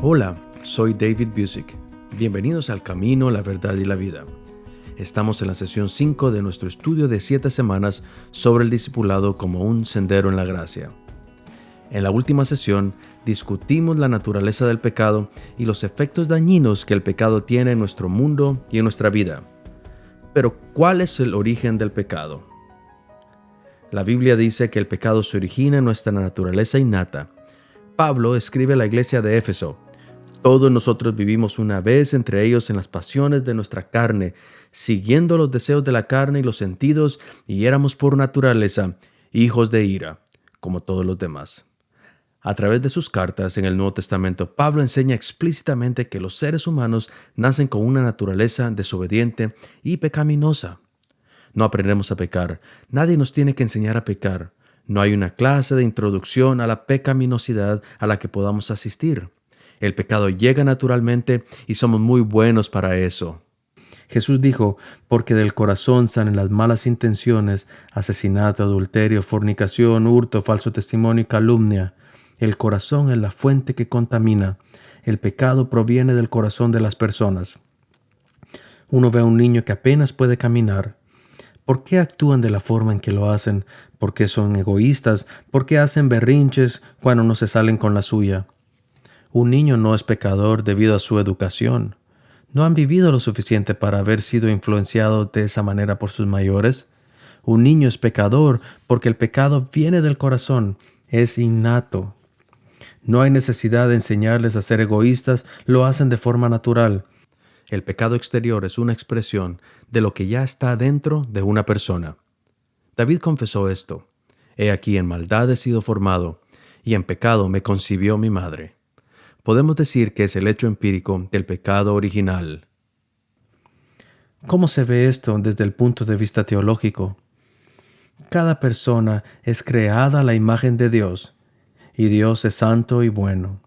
Hola, soy David Busick. Bienvenidos al Camino, la Verdad y la Vida. Estamos en la sesión 5 de nuestro estudio de 7 semanas sobre el discipulado como un sendero en la gracia. En la última sesión discutimos la naturaleza del pecado y los efectos dañinos que el pecado tiene en nuestro mundo y en nuestra vida. Pero, ¿cuál es el origen del pecado? La Biblia dice que el pecado se origina en nuestra naturaleza innata. Pablo escribe a la iglesia de Éfeso: todos nosotros vivimos una vez entre ellos en las pasiones de nuestra carne, siguiendo los deseos de la carne y los sentidos, y éramos por naturaleza hijos de ira, como todos los demás. A través de sus cartas en el Nuevo Testamento, Pablo enseña explícitamente que los seres humanos nacen con una naturaleza desobediente y pecaminosa. No aprendemos a pecar. Nadie nos tiene que enseñar a pecar. No hay una clase de introducción a la pecaminosidad a la que podamos asistir. El pecado llega naturalmente y somos muy buenos para eso. Jesús dijo: porque del corazón salen las malas intenciones, asesinato, adulterio, fornicación, hurto, falso testimonio y calumnia. El corazón es la fuente que contamina. El pecado proviene del corazón de las personas. Uno ve a un niño que apenas puede caminar. ¿Por qué actúan de la forma en que lo hacen? ¿Por qué son egoístas? ¿Por qué hacen berrinches cuando no se salen con la suya? Un niño no es pecador debido a su educación. ¿No han vivido lo suficiente para haber sido influenciados de esa manera por sus mayores? Un niño es pecador porque el pecado viene del corazón, es innato. No hay necesidad de enseñarles a ser egoístas, lo hacen de forma natural. El pecado exterior es una expresión de lo que ya está dentro de una persona. David confesó esto: he aquí en maldad he sido formado, y en pecado me concibió mi madre. Podemos decir que es el hecho empírico del pecado original. ¿Cómo se ve esto desde el punto de vista teológico? Cada persona es creada a la imagen de Dios, y Dios es santo y bueno.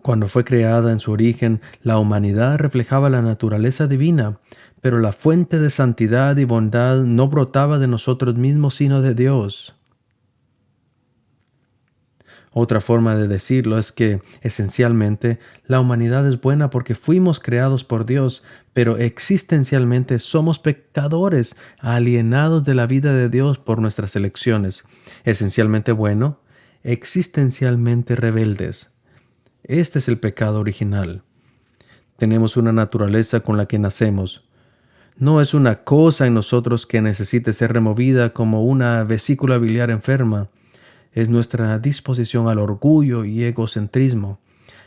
Cuando fue creada en su origen, la humanidad reflejaba la naturaleza divina, pero la fuente de santidad y bondad no brotaba de nosotros mismos, sino de Dios. Otra forma de decirlo es que, esencialmente, la humanidad es buena porque fuimos creados por Dios, pero existencialmente somos pecadores, alienados de la vida de Dios por nuestras elecciones. Esencialmente bueno, existencialmente rebeldes. Este es el pecado original. Tenemos una naturaleza con la que nacemos. No es una cosa en nosotros que necesite ser removida como una vesícula biliar enferma. Es nuestra disposición al orgullo y egocentrismo.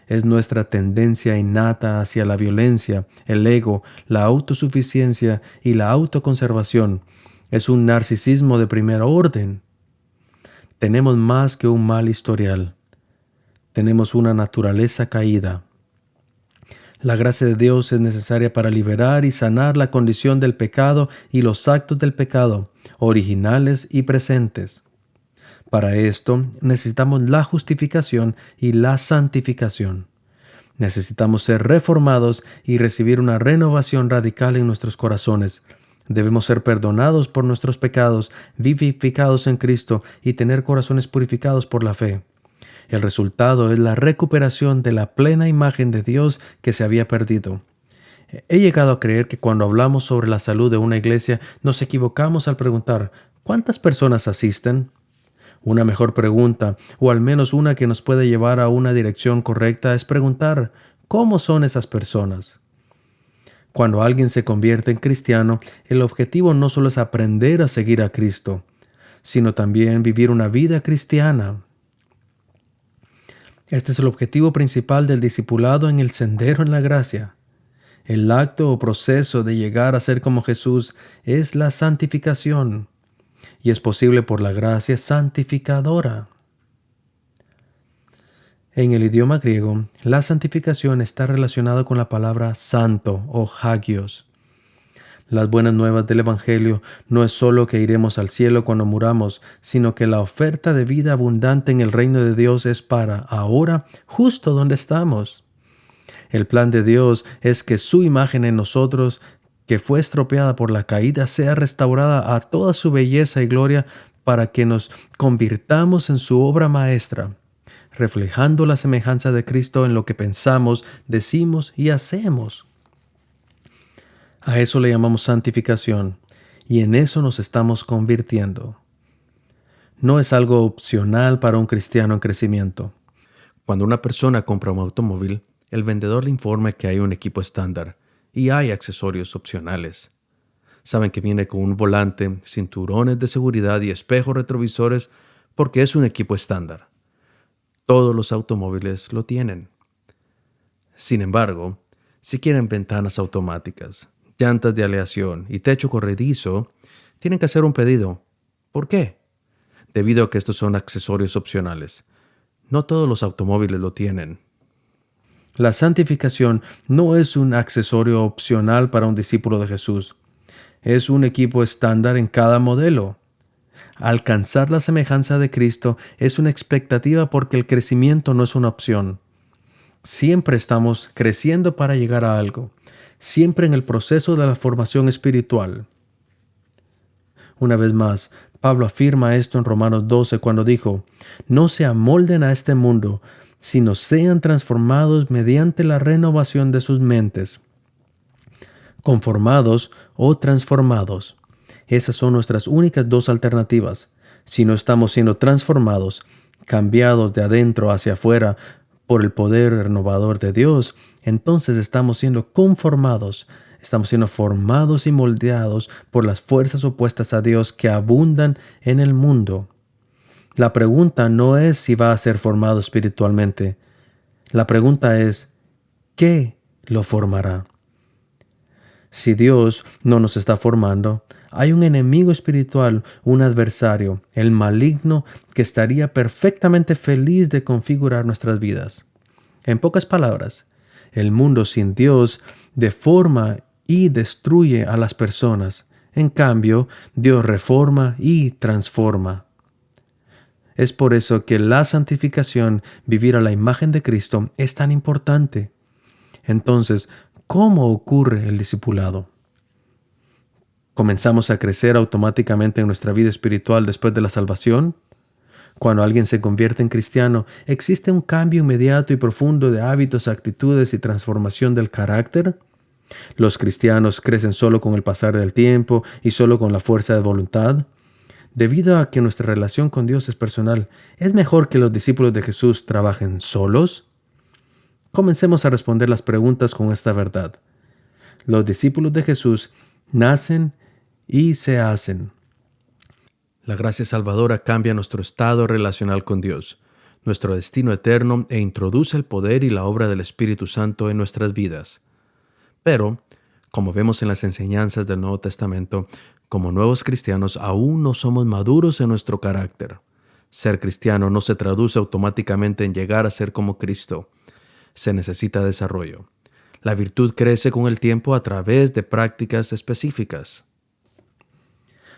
Es nuestra tendencia innata hacia la violencia, el ego, la autosuficiencia y la autoconservación. Es un narcisismo de primer orden. Tenemos más que un mal historial. Tenemos una naturaleza caída. La gracia de Dios es necesaria para liberar y sanar la condición del pecado y los actos del pecado, originales y presentes. Para esto necesitamos la justificación y la santificación. Necesitamos ser reformados y recibir una renovación radical en nuestros corazones. Debemos ser perdonados por nuestros pecados, vivificados en Cristo y tener corazones purificados por la fe. El resultado es la recuperación de la plena imagen de Dios que se había perdido. He llegado a creer que cuando hablamos sobre la salud de una iglesia nos equivocamos al preguntar: ¿cuántas personas asisten? Una mejor pregunta, o al menos una que nos puede llevar a una dirección correcta, es preguntar: ¿cómo son esas personas? Cuando alguien se convierte en cristiano, el objetivo no solo es aprender a seguir a Cristo, sino también vivir una vida cristiana. Este es el objetivo principal del discipulado en el sendero en la gracia. El acto o proceso de llegar a ser como Jesús es la santificación, y es posible por la gracia santificadora. En el idioma griego, la santificación está relacionada con la palabra santo o hagios. Las buenas nuevas del Evangelio no es solo que iremos al cielo cuando muramos, sino que la oferta de vida abundante en el reino de Dios es para ahora, justo donde estamos. El plan de Dios es que su imagen en nosotros, que fue estropeada por la caída, sea restaurada a toda su belleza y gloria para que nos convirtamos en su obra maestra. reflejando la semejanza de Cristo en lo que pensamos, decimos y hacemos. A eso le llamamos santificación, y en eso nos estamos convirtiendo. No es algo opcional para un cristiano en crecimiento. Cuando una persona compra un automóvil, el vendedor le informa que hay un equipo estándar y hay accesorios opcionales. Saben que viene con un volante, cinturones de seguridad y espejos retrovisores porque es un equipo estándar. Todos los automóviles lo tienen. Sin embargo, si quieren ventanas automáticas, llantas de aleación y techo corredizo, tienen que hacer un pedido. ¿Por qué? Debido a que estos son accesorios opcionales. No todos los automóviles lo tienen. La santificación no es un accesorio opcional para un discípulo de Jesús. Es un equipo estándar en cada modelo. Alcanzar la semejanza de Cristo es una expectativa porque el crecimiento no es una opción. Siempre estamos creciendo para llegar a algo, siempre en el proceso de la formación espiritual. Una vez más, Pablo afirma esto en Romanos 12 cuando dijo: no se amolden a este mundo, sino sean transformados mediante la renovación de sus mentes. Conformados o transformados. Esas son nuestras únicas dos alternativas. Si no estamos siendo transformados, cambiados de adentro hacia afuera por el poder renovador de Dios, entonces estamos siendo conformados, estamos siendo formados y moldeados por las fuerzas opuestas a Dios que abundan en el mundo. La pregunta no es si va a ser formado espiritualmente. La pregunta es, ¿qué lo formará? Si Dios no nos está formando, hay un enemigo espiritual, un adversario, el maligno, que estaría perfectamente feliz de configurar nuestras vidas. En pocas palabras, el mundo sin Dios deforma y destruye a las personas. En cambio, Dios reforma y transforma. Es por eso que la santificación, vivir a la imagen de Cristo, es tan importante. Entonces, ¿cómo ocurre el discipulado? ¿Comenzamos a crecer automáticamente en nuestra vida espiritual después de la salvación? Cuando alguien se convierte en cristiano, ¿existe un cambio inmediato y profundo de hábitos, actitudes y transformación del carácter? ¿Los cristianos crecen solo con el pasar del tiempo y solo con la fuerza de voluntad? Debido a que nuestra relación con Dios es personal, ¿es mejor que los discípulos de Jesús trabajen solos? Comencemos a responder las preguntas con esta verdad. Los discípulos de Jesús nacen y se hacen. La gracia salvadora cambia nuestro estado relacional con Dios, nuestro destino eterno e introduce el poder y la obra del Espíritu Santo en nuestras vidas. Pero, como vemos en las enseñanzas del Nuevo Testamento, como nuevos cristianos aún no somos maduros en nuestro carácter. Ser cristiano no se traduce automáticamente en llegar a ser como Cristo. Se necesita desarrollo. La virtud crece con el tiempo a través de prácticas específicas.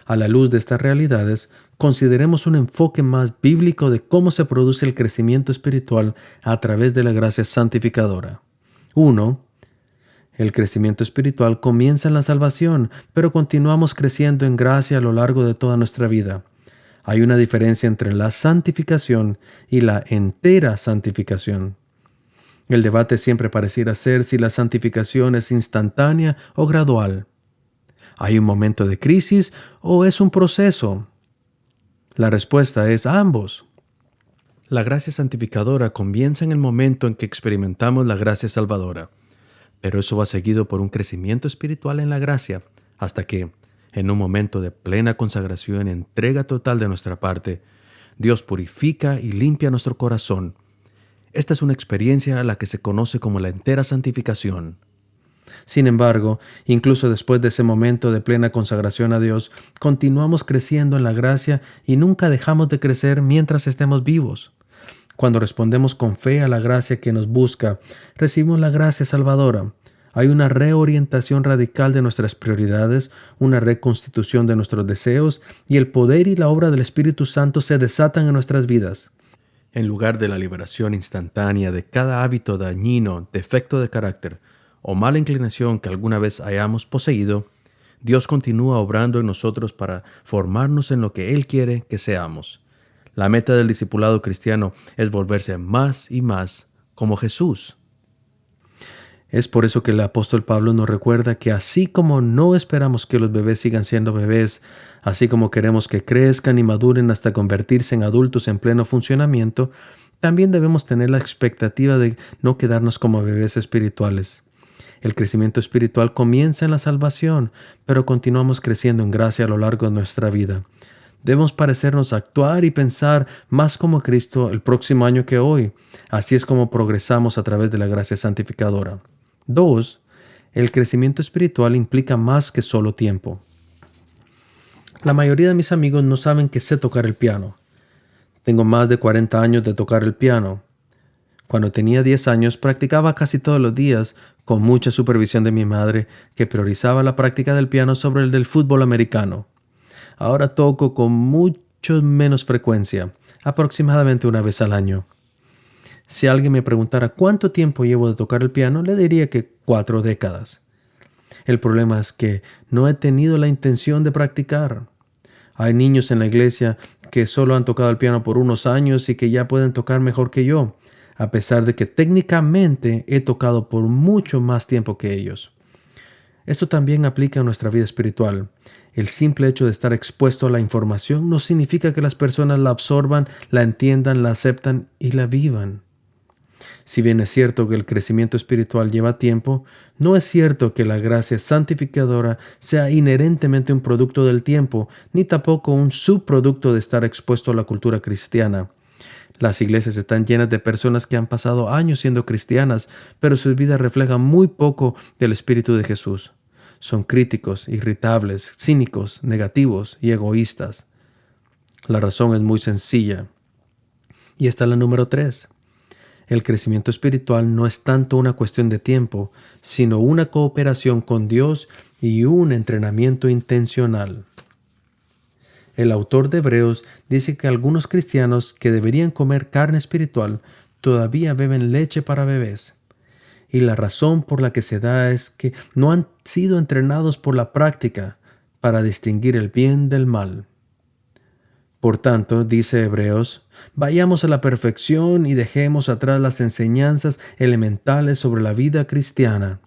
A la luz de estas realidades, consideremos un enfoque más bíblico de cómo se produce el crecimiento espiritual a través de la gracia santificadora. 1. El crecimiento espiritual comienza en la salvación, pero continuamos creciendo en gracia a lo largo de toda nuestra vida. Hay una diferencia entre la santificación y la entera santificación. El debate siempre pareciera ser si la santificación es instantánea o gradual. ¿Hay un momento de crisis o es un proceso? La respuesta es ambos. La gracia santificadora comienza en el momento en que experimentamos la gracia salvadora, pero eso va seguido por un crecimiento espiritual en la gracia, hasta que, en un momento de plena consagración y entrega total de nuestra parte, Dios purifica y limpia nuestro corazón. Esta es una experiencia a la que se conoce como la entera santificación. Sin embargo, incluso después de ese momento de plena consagración a Dios, continuamos creciendo en la gracia y nunca dejamos de crecer mientras estemos vivos. Cuando respondemos con fe a la gracia que nos busca, recibimos la gracia salvadora. Hay una reorientación radical de nuestras prioridades, una reconstitución de nuestros deseos, y el poder y la obra del Espíritu Santo se desatan en nuestras vidas. En lugar de la liberación instantánea de cada hábito dañino, defecto de carácter o mala inclinación que alguna vez hayamos poseído, Dios continúa obrando en nosotros para formarnos en lo que Él quiere que seamos. La meta del discipulado cristiano es volverse más y más como Jesús. Es por eso que el apóstol Pablo nos recuerda que así como no esperamos que los bebés sigan siendo bebés, así como queremos que crezcan y maduren hasta convertirse en adultos en pleno funcionamiento, también debemos tener la expectativa de no quedarnos como bebés espirituales. El crecimiento espiritual comienza en la salvación, pero continuamos creciendo en gracia a lo largo de nuestra vida. Debemos parecernos actuar y pensar más como Cristo el próximo año que hoy. Así es como progresamos a través de la gracia santificadora. 2. El crecimiento espiritual implica más que solo tiempo. La mayoría de mis amigos no saben que sé tocar el piano. Tengo más de 40 años de tocar el piano. Cuando tenía 10 años practicaba casi todos los días con mucha supervisión de mi madre, que priorizaba la práctica del piano sobre el del fútbol americano. Ahora toco con mucho menos frecuencia, aproximadamente una vez al año. Si alguien me preguntara cuánto tiempo llevo de tocar el piano, le diría que 4 décadas. El problema es que no he tenido la intención de practicar. Hay niños en la iglesia que solo han tocado el piano por unos años y que ya pueden tocar mejor que yo, a pesar de que técnicamente he tocado por mucho más tiempo que ellos. Esto también aplica a nuestra vida espiritual. El simple hecho de estar expuesto a la información no significa que las personas la absorban, la entiendan, la aceptan y la vivan. Si bien es cierto que el crecimiento espiritual lleva tiempo, no es cierto que la gracia santificadora sea inherentemente un producto del tiempo, ni tampoco un subproducto de estar expuesto a la cultura cristiana. Las iglesias están llenas de personas que han pasado años siendo cristianas, pero sus vidas reflejan muy poco del Espíritu de Jesús. Son críticos, irritables, cínicos, negativos y egoístas. La razón es muy sencilla. Y esta es la número 3. El crecimiento espiritual no es tanto una cuestión de tiempo, sino una cooperación con Dios y un entrenamiento intencional. El autor de Hebreos dice que algunos cristianos que deberían comer carne espiritual todavía beben leche para bebés. Y la razón por la que se da es que no han sido entrenados por la práctica para distinguir el bien del mal. Por tanto, dice Hebreos, vayamos a la perfección y dejemos atrás las enseñanzas elementales sobre la vida cristiana.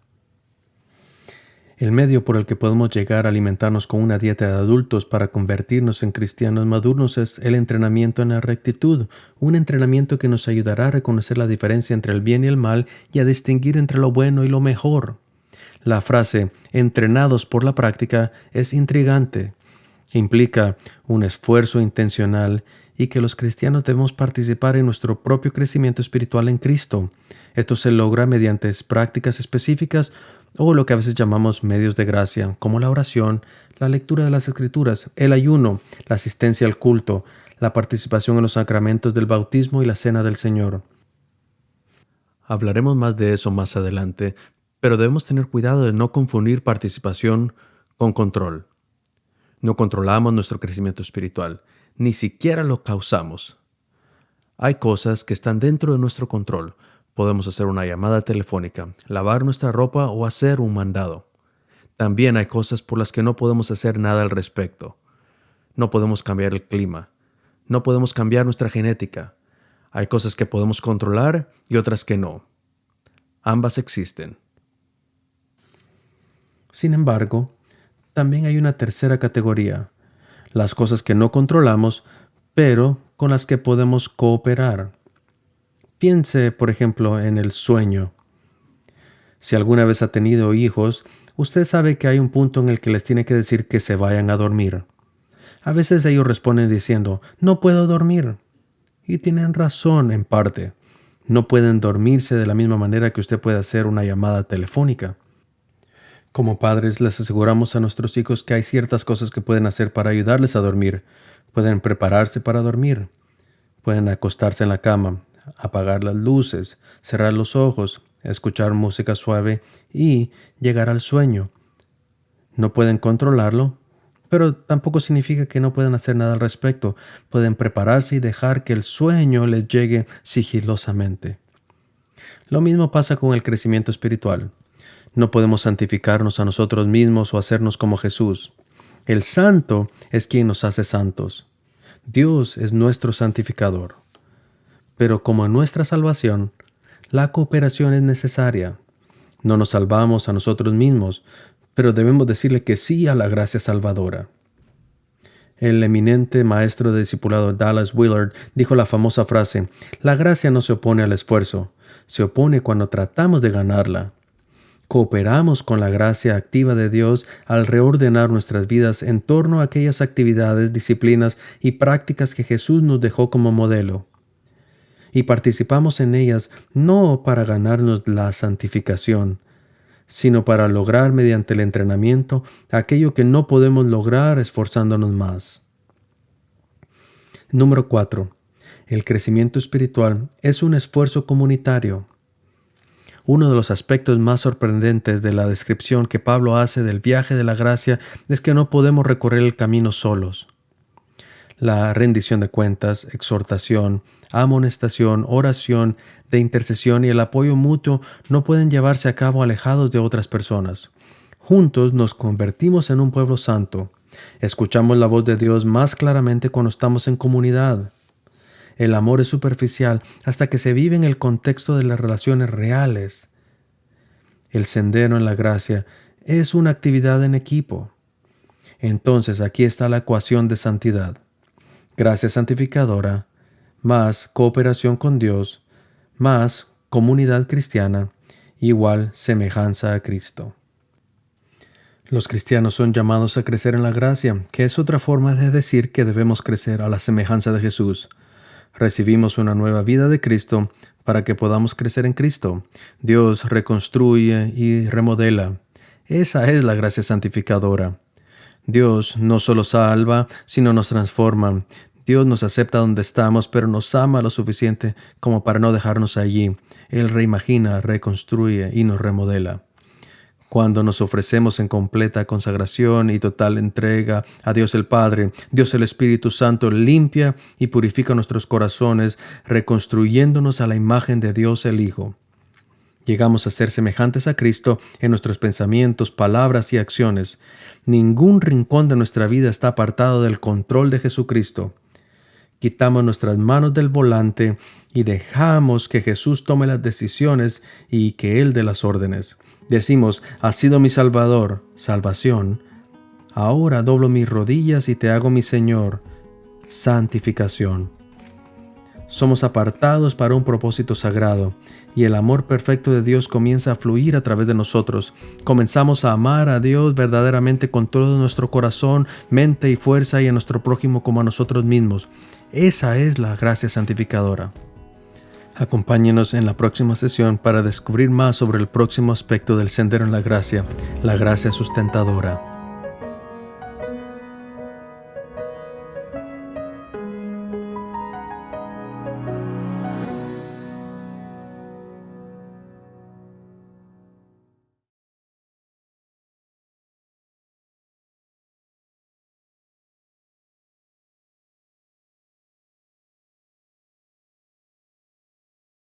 El medio por el que podemos llegar a alimentarnos con una dieta de adultos para convertirnos en cristianos maduros es el entrenamiento en la rectitud, un entrenamiento que nos ayudará a reconocer la diferencia entre el bien y el mal y a distinguir entre lo bueno y lo mejor. La frase entrenados por la práctica es intrigante. Implica un esfuerzo intencional y que los cristianos debemos participar en nuestro propio crecimiento espiritual en Cristo. Esto se logra mediante prácticas específicas o lo que a veces llamamos medios de gracia, como la oración, la lectura de las Escrituras, el ayuno, la asistencia al culto, la participación en los sacramentos del bautismo y la cena del Señor. Hablaremos más de eso más adelante, pero debemos tener cuidado de no confundir participación con control. No controlamos nuestro crecimiento espiritual, ni siquiera lo causamos. Hay cosas que están dentro de nuestro control. Podemos hacer una llamada telefónica, lavar nuestra ropa o hacer un mandado. También hay cosas por las que no podemos hacer nada al respecto. No podemos cambiar el clima. No podemos cambiar nuestra genética. Hay cosas que podemos controlar y otras que no. Ambas existen. Sin embargo, también hay una tercera categoría, las cosas que no controlamos, pero con las que podemos cooperar. Piense, por ejemplo, en el sueño. Si alguna vez ha tenido hijos, usted sabe que hay un punto en el que les tiene que decir que se vayan a dormir. A veces ellos responden diciendo, no puedo dormir. Y tienen razón en parte. No pueden dormirse de la misma manera que usted puede hacer una llamada telefónica. Como padres les aseguramos a nuestros hijos que hay ciertas cosas que pueden hacer para ayudarles a dormir. Pueden prepararse para dormir. Pueden acostarse en la cama, apagar las luces, cerrar los ojos, escuchar música suave y llegar al sueño. No pueden controlarlo, pero tampoco significa que no puedan hacer nada al respecto. Pueden prepararse y dejar que el sueño les llegue sigilosamente. Lo mismo pasa con el crecimiento espiritual. No podemos santificarnos a nosotros mismos o hacernos como Jesús. El santo es quien nos hace santos. Dios es nuestro santificador. Pero como en nuestra salvación, la cooperación es necesaria. No nos salvamos a nosotros mismos, pero debemos decirle que sí a la gracia salvadora. El eminente maestro de discipulado Dallas Willard dijo la famosa frase: "La gracia no se opone al esfuerzo, se opone cuando tratamos de ganarla". Cooperamos con la gracia activa de Dios al reordenar nuestras vidas en torno a aquellas actividades, disciplinas y prácticas que Jesús nos dejó como modelo. Y participamos en ellas no para ganarnos la santificación, sino para lograr mediante el entrenamiento aquello que no podemos lograr esforzándonos más. Número 4. El crecimiento espiritual es un esfuerzo comunitario. Uno de los aspectos más sorprendentes de la descripción que Pablo hace del viaje de la gracia es que no podemos recorrer el camino solos. La rendición de cuentas, exhortación, amonestación, oración, de intercesión y el apoyo mutuo no pueden llevarse a cabo alejados de otras personas. Juntos nos convertimos en un pueblo santo. Escuchamos la voz de Dios más claramente cuando estamos en comunidad. El amor es superficial hasta que se vive en el contexto de las relaciones reales. El sendero en la gracia es una actividad en equipo. Entonces aquí está la ecuación de santidad. Gracia santificadora, más cooperación con Dios, más comunidad cristiana, igual semejanza a Cristo. Los cristianos son llamados a crecer en la gracia, que es otra forma de decir que debemos crecer a la semejanza de Jesús. Recibimos una nueva vida de Cristo para que podamos crecer en Cristo. Dios reconstruye y remodela. Esa es la gracia santificadora. Dios no solo salva, sino nos transforma. Dios nos acepta donde estamos, pero nos ama lo suficiente como para no dejarnos allí. Él reimagina, reconstruye y nos remodela. Cuando nos ofrecemos en completa consagración y total entrega a Dios el Padre, Dios el Espíritu Santo limpia y purifica nuestros corazones, reconstruyéndonos a la imagen de Dios el Hijo. Llegamos a ser semejantes a Cristo en nuestros pensamientos, palabras y acciones. Ningún rincón de nuestra vida está apartado del control de Jesucristo. Quitamos nuestras manos del volante y dejamos que Jesús tome las decisiones y que Él dé las órdenes. Decimos: "Has sido mi Salvador, salvación. Ahora doblo mis rodillas y te hago mi Señor, santificación". Somos apartados para un propósito sagrado y el amor perfecto de Dios comienza a fluir a través de nosotros. Comenzamos a amar a Dios verdaderamente con todo nuestro corazón, mente y fuerza, y a nuestro prójimo como a nosotros mismos. Esa es la gracia santificadora. Acompáñenos en la próxima sesión para descubrir más sobre el próximo aspecto del sendero en la gracia sustentadora.